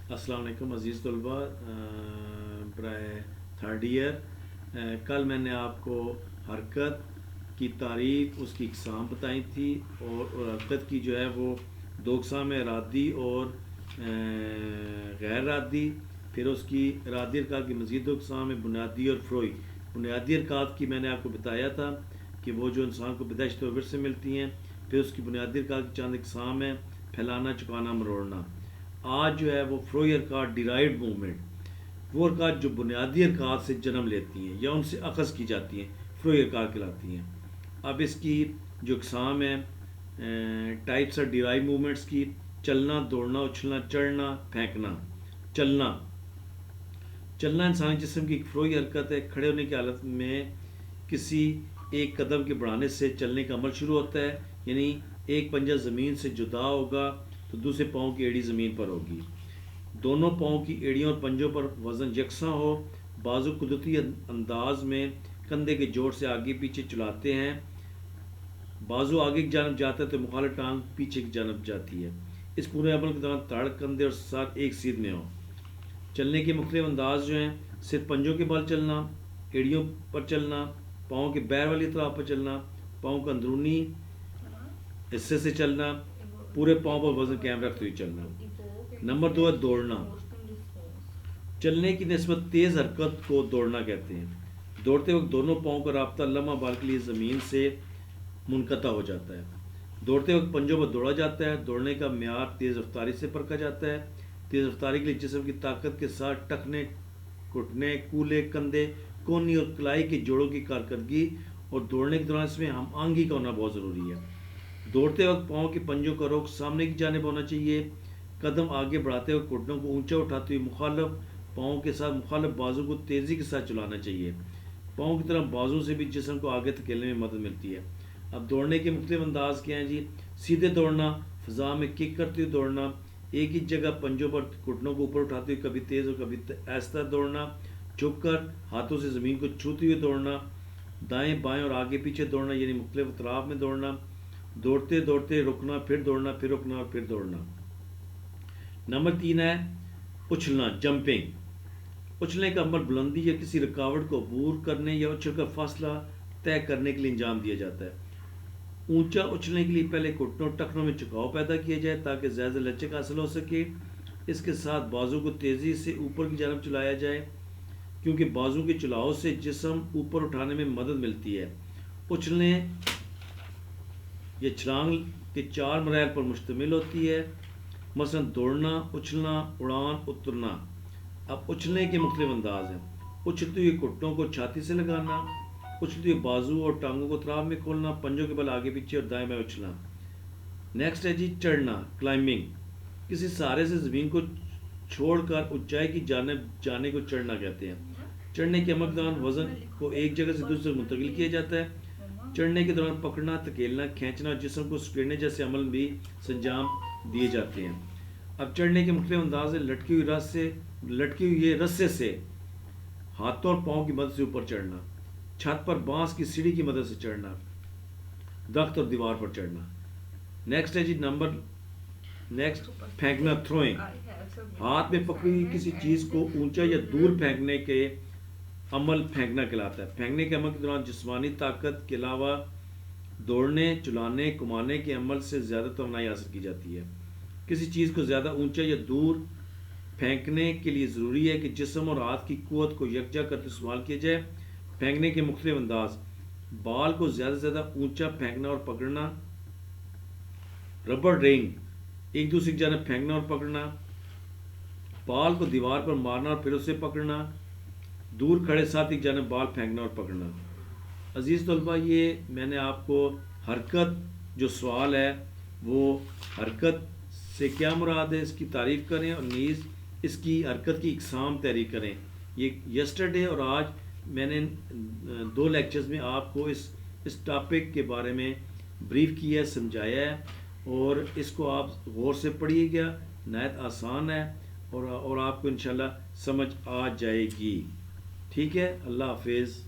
السلام علیکم عزیز طلباء، برائے تھرڈ ایئر، کل میں نے آپ کو حرکت کی تعریف، اس کی اقسام بتائی تھی، اور حرکت کی جو ہے وہ دو اقسام ہے، ارادی اور غیر ارادی. پھر اس کی ارادی حرکات کی مزید دو اقسام ہیں، بنیادی اور فروعی. بنیادی حرکات کی میں نے آپ کو بتایا تھا کہ وہ جو انسان کو پیدائشی طور سے ملتی ہیں. پھر اس کی بنیادی حرکات کی چند اقسام ہیں، پھیلانا، چکانا، مروڑنا. آج جو ہے وہ فروعی حرکات، ڈیرائیوڈ موومنٹ، وہ حرکات جو بنیادی حرکات سے جنم لیتی ہیں یا ان سے اخذ کی جاتی ہیں، فروعی حرکات کہلاتی ہیں. اب اس کی جو اقسام ہیں، ٹائپس آف ڈیرائیو موومنٹس کی: چلنا، دوڑنا، اچھلنا، چڑھنا، پھینکنا. چلنا چلنا انسانی جسم کی ایک فروعی حرکت ہے. کھڑے ہونے کی حالت میں کسی ایک قدم کے بڑھانے سے چلنے کا عمل شروع ہوتا ہے، یعنی ایک پنجہ زمین سے جدا ہوگا تو دوسرے پاؤں کی ایڑی زمین پر ہوگی. دونوں پاؤں کی ایڑیوں اور پنجوں پر وزن یکساں ہو. بازو قدرتی انداز میں کندھے کے جوڑ سے آگے پیچھے چلاتے ہیں. بازو آگے کی جانب جاتا ہے تو مخالف ٹانگ پیچھے کی جانب جاتی ہے. اس پورے عمل کے دوران تڑ، کندھے اور سر ایک سیدھ میں ہو. چلنے کے مختلف انداز جو ہیں: صرف پنجوں کے بل چلنا، ایڑیوں پر چلنا، پاؤں کے بیر والی طرف پر چلنا، پاؤں کا اندرونی حصے سے چلنا، پورے پاؤں پر وزن قائم رکھتے ہوئے چلنا. نمبر 2 ہے دوڑنا. چلنے کی نسبت تیز حرکت کو دوڑنا کہتے ہیں. دوڑتے وقت دونوں پاؤں کا رابطہ لمحہ بال کے لیے زمین سے منقطع ہو جاتا ہے. دوڑتے وقت پنجوں پر دوڑا جاتا ہے. دوڑنے کا معیار تیز رفتاری سے پرکھا جاتا ہے. تیز رفتاری کے لیے جسم کی طاقت کے ساتھ ٹخنے، گھٹنے، کولے، کندھے، کونی اور کلائی کے جوڑوں کی کارکردگی اور دوڑنے کے دوران اس میں ہم آہنگی کا ہونا بہت ضروری ہے. دوڑتے وقت پاؤں کے پنجوں کا رخ سامنے کی جانب ہونا چاہیے. قدم آگے بڑھاتے ہوئے گھٹنوں کو اونچا اٹھاتے ہوئے مخالف پاؤں کے ساتھ مخالف بازو کو تیزی کے ساتھ چلانا چاہیے. پاؤں کی طرف بازو سے بھی جسم کو آگے دھکیلنے میں مدد ملتی ہے. اب دوڑنے کے مختلف انداز کیا ہیں جی؟ سیدھے دوڑنا، فضا میں کک کرتے ہوئے دوڑنا، ایک ہی جگہ پنجوں پر گھٹنوں کو اوپر اٹھاتے ہوئے کبھی تیز اور کبھی آہستہ دوڑنا، جھک کر ہاتھوں سے زمین کو چھوتے ہوئے دوڑنا، دائیں بائیں اور آگے پیچھے دوڑنا یعنی مختلف اطراف میں دوڑنا، دوڑتے دوڑتے رکنا، پھر دوڑنا، پھر رکنا اور پھر دوڑنا. نمبر 3 ہے اچھلنا، جمپنگ. اچھلنے کا عمل بلندی یا کسی رکاوٹ کو عبور کرنے یا اچھل کا فاصلہ طے کرنے کے لیے انجام دیا جاتا ہے. اونچا اچھلنے کے لیے پہلے گھٹنوں ٹخنوں میں جھکاؤ پیدا کیا جائے تاکہ زیادہ لچک حاصل ہو سکے. اس کے ساتھ بازو کو تیزی سے اوپر کی جانب چلایا جائے کیونکہ بازو کے چلاؤ سے جسم اوپر اٹھانے میں مدد ملتی ہے. اچھلنے یہ چھلانگ کے 4 مراحل پر مشتمل ہوتی ہے، مثلا دوڑنا، اچھلنا، اڑان، اترنا. اب اچھلنے کے مختلف انداز ہیں: اچھلتے ہوئے گھٹنوں کو چھاتی سے لگانا، اچھلتے ہوئے بازو اور ٹانگوں کو اطراف میں کھولنا، پنجوں کے بل آگے پیچھے اور دائیں بائیں اچھلنا. نیکسٹ ہے جی چڑھنا، کلائمبنگ. کسی سہارے سے زمین کو چھوڑ کر اونچائی کی جانب جانے کو چڑھنا کہتے ہیں. چڑھنے کے عمل کے دوران وزن کو ایک جگہ سے دوسری جگہ منتقل کیا جاتا ہے. چڑھنے کے دوران پکڑنا، دھکیلنا، کھینچنا اور جسم کو سکیڑنے جیسے عمل بھی سنجام دیے جاتے ہیں. اب چڑھنے کے مختلف انداز ہیں: لٹکی ہوئی رسے سے ہاتھوں اور پاؤں کی مدد سے اوپر چڑھنا، چھت پر بانس کی سیڑھی کی مدد سے چڑھنا، درخت اور دیوار پر چڑھنا. نیکسٹ ہے جی نیکسٹ پھینکنا، تھروئنگ. ہاتھ میں پکڑی ہوئی کسی چیز کو اونچا یا دور پھینکنے کے عمل پھینکنا کہلاتا ہے. پھینکنے کے عمل کے دوران جسمانی طاقت کے علاوہ دوڑنے، چلانے، گھمانے کے عمل سے زیادہ توانائی حاصل کی جاتی ہے. کسی چیز کو زیادہ اونچا یا دور پھینکنے کے لیے ضروری ہے کہ جسم اور ہاتھ کی قوت کو یکجا کرتے استعمال کیا جائے. پھینکنے کے مختلف انداز: بال کو زیادہ سے زیادہ اونچا پھینکنا اور پکڑنا، ربڑ رنگ، ایک دوسرے کی جانب پھینکنا اور پکڑنا، بال کو دیوار پر مارنا اور پھر اسے پکڑنا، دور کھڑے ساتھی کی جانب بال پھینکنا اور پکڑنا. عزیز طلباء، یہ میں نے آپ کو حرکت جو سوال ہے وہ حرکت سے کیا مراد ہے اس کی تعریف کریں اور نیز اس کی حرکت کی اقسام تحریر کریں. یہ یسٹرڈے اور آج میں نے 2 لیکچرز میں آپ کو اس ٹاپک کے بارے میں بریف کیا ہے، سمجھایا ہے، اور اس کو آپ غور سے پڑھیے گا. نہایت آسان ہے اور آپ کو انشاءاللہ سمجھ آ جائے گی. ٹھیک ہے، اللہ حافظ.